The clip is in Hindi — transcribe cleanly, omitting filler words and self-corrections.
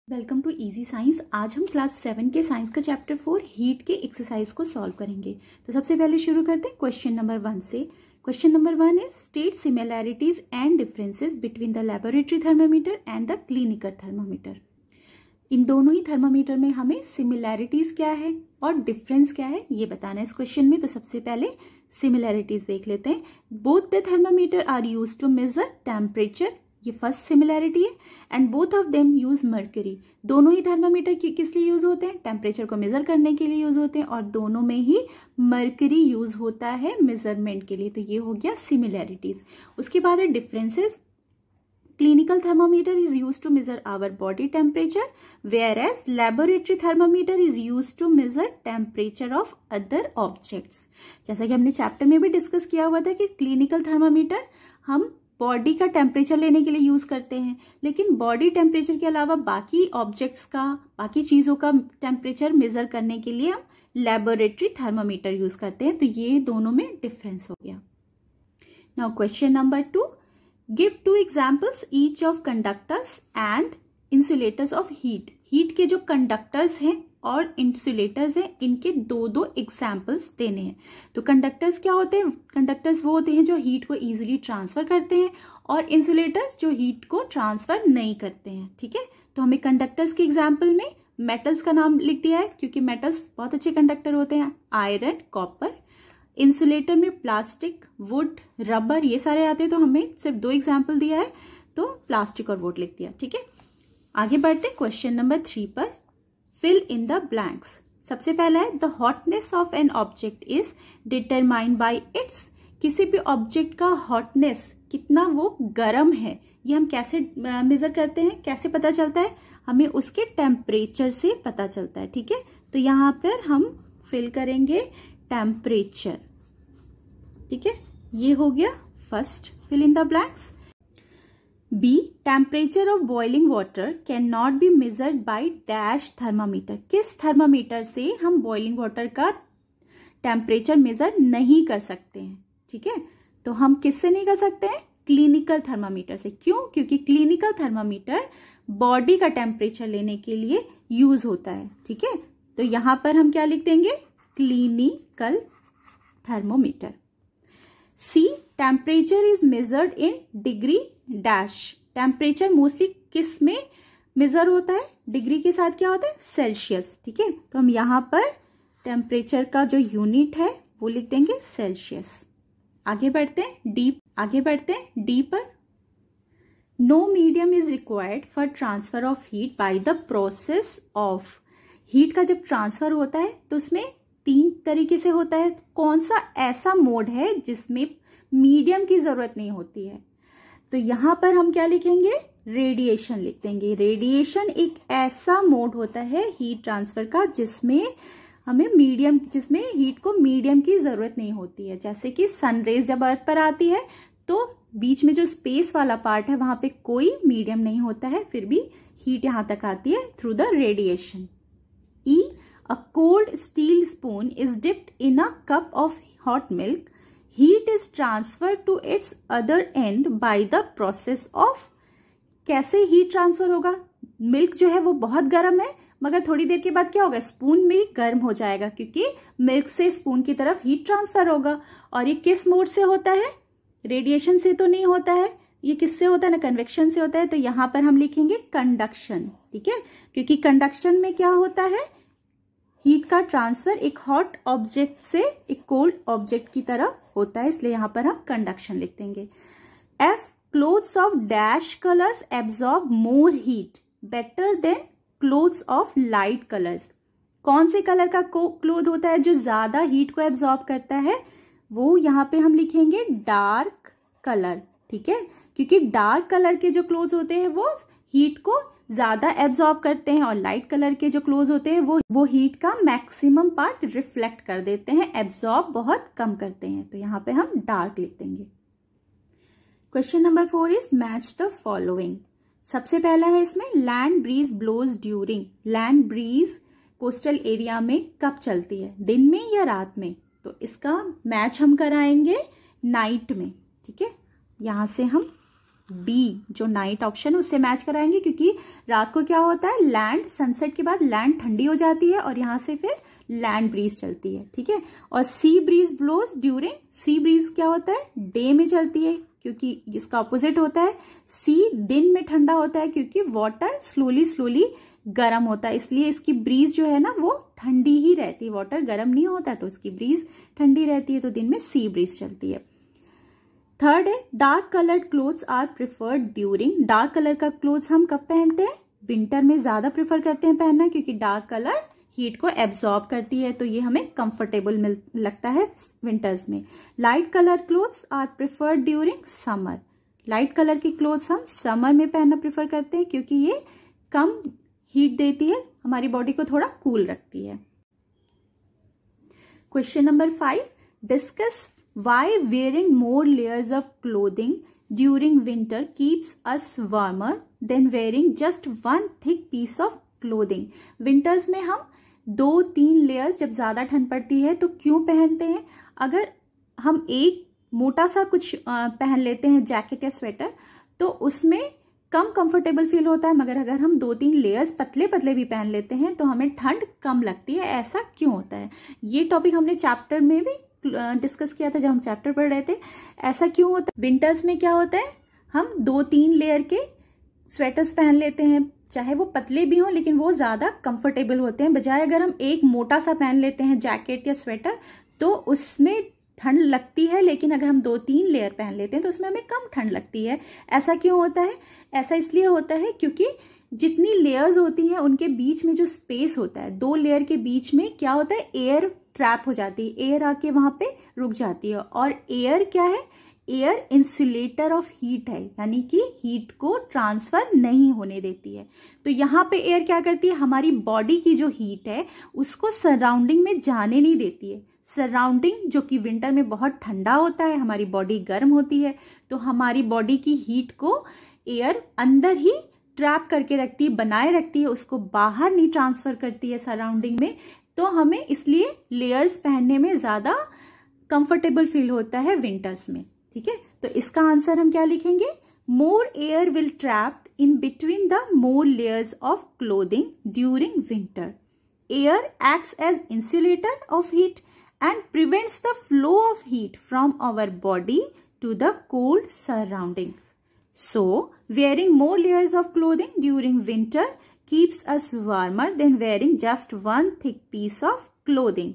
Welcome to easy science. आज हम क्लास 7 के साइंस का चैप्टर 4 हीट के एक्सरसाइज को सॉल्व करेंगे। तो सबसे पहले शुरू करते हैं क्वेश्चन नंबर 1 से। Question number 1 is state similarities and differences between the laboratory thermometer and the clinical thermometer. इन दोनों ही थर्मामीटर में हमें सिमिलैरिटीज क्या है और डिफरेंस क्या है ये बताना है इस क्वेश्चन में। तो सबसे पहले सिमिलैरिटीज देख लेते हैं। Both the thermometer are use to measure temperature, ये फर्स्ट सिमिलैरिटी है। And both of them use mercury, दोनों ही थर्मामीटर किस लिए यूज होते हैं? टेम्परेचर को मेजर करने के लिए यूज होते हैं और दोनों में ही मर्करी यूज होता है मेजरमेंट के लिए। तो ये हो गया सिमिलैरिटीज। उसके बाद है differences. Clinical thermometer is use to measure our body temperature, where as laboratory thermometer is use to measure temperature of other objects. जैसा कि हमने चैप्टर में भी डिस्कस किया हुआ था कि क्लिनिकल थर्मामीटर हम बॉडी का टेम्परेचर लेने के लिए यूज करते हैं, लेकिन बॉडी टेम्परेचर के अलावा बाकी ऑब्जेक्ट्स का, बाकी चीजों का टेम्परेचर मेजर करने के लिए हम लेबोरेटरी थर्मामीटर यूज करते हैं। तो ये दोनों में डिफरेंस हो गया। Now question number 2, give 2 examples each of conductors and insulators of heat. Heat के जो कंडक्टर्स हैं और इंसुलेटर्स हैं, इनके दो एग्जाम्पल्स देने हैं। तो कंडक्टर्स क्या होते हैं? कंडक्टर्स वो होते हैं जो हीट को इजीली ट्रांसफर करते हैं और इंसुलेटर्स जो हीट को ट्रांसफर नहीं करते हैं। ठीक है, तो हमें कंडक्टर्स के एग्जाम्पल में मेटल्स का नाम लिख दिया है क्योंकि मेटल्स बहुत अच्छे कंडक्टर होते हैं, आयरन, कॉपर। इंसुलेटर में प्लास्टिक, वुड, रबर ये सारे आते हैं। तो हमें सिर्फ 2 एग्जाम्पल दिया है तो प्लास्टिक और वुड लिख दिया। ठीक है, आगे बढ़ते क्वेश्चन नंबर 3 पर। Fill in the blanks. सबसे पहला है the hotness of an object is determined by its. किसी भी ऑब्जेक्ट का हॉटनेस, कितना वो गर्म है, ये हम कैसे मेजर करते हैं, कैसे पता चलता है? हमें उसके टेम्परेचर से पता चलता है। ठीक है, तो यहाँ पर हम फिल करेंगे टेम्परेचर। ठीक है, ये हो गया first fill in the blanks. B, temperature of boiling water can not be measured by dash thermometer. किस थर्मामीटर से हम बॉइलिंग वाटर का टेम्परेचर मेजर नहीं कर सकते हैं? ठीक है, तो हम किससे नहीं कर सकते हैं? क्लिनिकल थर्मामीटर से। क्यों? क्योंकि क्लिनिकल थर्मामीटर बॉडी का टेम्परेचर लेने के लिए यूज होता है। ठीक है, तो यहां पर हम क्या लिख देंगे? Clinical thermometer. C, temperature is measured in degree dash. Temperature mostly किस में मेजर होता है? डिग्री के साथ क्या होता है? सेल्सियस। ठीक है, तो हम यहां पर टेम्परेचर का जो यूनिट है वो लिख देंगे सेल्सियस। आगे बढ़ते हैं डी पर। No medium is required for transfer of heat by the process of. Heat का जब ट्रांसफर होता है तो उसमें 3 तरीके से होता है। कौन सा ऐसा मोड है जिसमें मीडियम की जरूरत नहीं होती है? तो यहां पर हम क्या लिखेंगे? रेडिएशन लिख देंगे। रेडिएशन एक ऐसा मोड होता है हीट ट्रांसफर का जिसमें हीट को मीडियम की जरूरत नहीं होती है। जैसे कि सनरेज जब अर्थ पर आती है तो बीच में जो स्पेस वाला पार्ट है वहां पे कोई मीडियम नहीं होता है, फिर भी हीट यहां तक आती है through the radiation. E, a cold steel spoon is dipped in a cup of hot milk. Heat is transferred to its other end by the process of। कैसे हीट ट्रांसफर होगा? मिल्क जो है वो बहुत गर्म है, मगर थोड़ी देर के बाद क्या होगा? स्पून में गर्म हो जाएगा क्योंकि मिल्क से स्पून की तरफ हीट ट्रांसफर होगा। और ये किस मोड से होता है? रेडिएशन से तो नहीं होता है, ये किससे होता है? ना कन्वेक्शन से होता है। तो यहां पर हम लिखेंगे कंडक्शन। ठीक है, क्योंकि कंडक्शन में क्या होता है? हीट का ट्रांसफर एक हॉट ऑब्जेक्ट से एक कोल्ड ऑब्जेक्ट की तरफ होता है, इसलिए यहां पर हम कंडक्शन लिख देंगे। F, clothes of dash colours absorb more heat better than clothes of light colours. कौन से कलर का क्लोथ होता है जो ज्यादा हीट को एब्जॉर्ब करता है? वो यहां पे हम लिखेंगे डार्क कलर। ठीक है, क्योंकि डार्क कलर के जो क्लोथ्स होते हैं वो हीट को ज्यादा एब्जॉर्ब करते हैं और लाइट कलर के जो क्लोथ होते हैं वो हीट का मैक्सिमम पार्ट रिफ्लेक्ट कर देते हैं, एब्जॉर्ब बहुत कम करते हैं। तो यहां पे हम डार्क लिख देंगे। Question number 4 is match the following. सबसे पहला है इसमें land breeze blows during. Land breeze coastal area में कब चलती है? दिन में या रात में? तो इसका मैच हम कराएंगे नाइट में। ठीक है, यहां से हम डी जो नाइट ऑप्शन उससे मैच कराएंगे, क्योंकि रात को क्या होता है, लैंड सनसेट के बाद लैंड ठंडी हो जाती है और यहाँ से फिर लैंड ब्रीज चलती है, ठीक है। और sea breeze blows during, sea breeze क्या होता है, डे में चलती है, क्योंकि इसका ऑपोजिट होता है। सी दिन में ठंडा होता है, क्योंकि वाटर स्लोली स्लोली गर्म होता है, इसलिए इसकी ब्रीज जो है ना वो ठंडी ही रहती है, वाटर गर्म नहीं होता है तो इसकी ब्रीज ठंडी रहती है, तो दिन में सी ब्रीज चलती है। थर्ड है dark coloured clothes are preferred during, dark colour का क्लोथ्स हम कब पहनते हैं, विंटर में ज्यादा प्रिफर करते हैं पहनना, क्योंकि डार्क कलर हीट को एब्जॉर्ब करती है, तो ये हमें कंफर्टेबल लगता है विंटर्स में। Light colour clothes are preferred during summer, light colour की क्लोथ्स हम समर में पहनना प्रिफर करते हैं, क्योंकि ये कम हीट देती है, हमारी बॉडी को थोड़ा कूल रखती है। Question number 5, discuss why wearing more layers of clothing during winter keeps us warmer than wearing just one thick piece of clothing. Winters में हम 2-3 लेयर्स जब ज्यादा ठंड पड़ती है तो क्यों पहनते हैं, अगर हम एक मोटा सा कुछ पहन लेते हैं जैकेट या स्वेटर तो उसमें कम कंफर्टेबल फील होता है, मगर अगर हम 2-3 लेयर्स पतले पतले भी पहन लेते हैं तो हमें ठंड कम लगती है। ऐसा क्यों होता है, ये टॉपिक हमने चैप्टर में भी डिस्कस किया था जब हम चैप्टर पढ़ रहे थे। ऐसा क्यों होता है, विंटर्स में क्या होता है, हम 2-3 लेयर के स्वेटर्स पहन लेते हैं, चाहे वो पतले भी हों लेकिन वो ज्यादा कंफर्टेबल होते हैं, बजाय अगर हम एक मोटा सा पहन लेते हैं जैकेट या स्वेटर तो उसमें ठंड लगती है, लेकिन अगर हम 2-3 लेयर पहन लेते हैं तो उसमें हमें कम ठंड लगती है। ऐसा क्यों होता है, ऐसा इसलिए होता है क्योंकि जितनी लेयर्स होती हैं उनके बीच में जो स्पेस होता है, 2 लेयर के बीच में क्या होता है, एयर ट्रैप हो जाती है, एयर आके वहां पे रुक जाती है। और एयर क्या है, एयर इंसुलेटर ऑफ हीट है, यानी कि हीट को ट्रांसफर नहीं होने देती है। तो यहाँ पे एयर क्या करती है, हमारी बॉडी की जो हीट है उसको सराउंडिंग में जाने नहीं देती है। सराउंडिंग जो कि विंटर में बहुत ठंडा होता है, हमारी बॉडी गर्म होती है, तो हमारी बॉडी की हीट को एयर अंदर ही ट्रैप करके रखती है, बनाए रखती है, उसको बाहर नहीं ट्रांसफर करती है सराउंडिंग में। तो हमें इसलिए लेयर्स पहनने में ज्यादा कंफर्टेबल फील होता है विंटर्स में, ठीक है। तो इसका आंसर हम क्या लिखेंगे, more air will trapped in between the more layers of clothing during winter. Air acts as insulator of heat and prevents the flow of heat from our body to the cold surroundings. So, wearing more layers of clothing during winter keeps us warmer than wearing just one thick piece of clothing.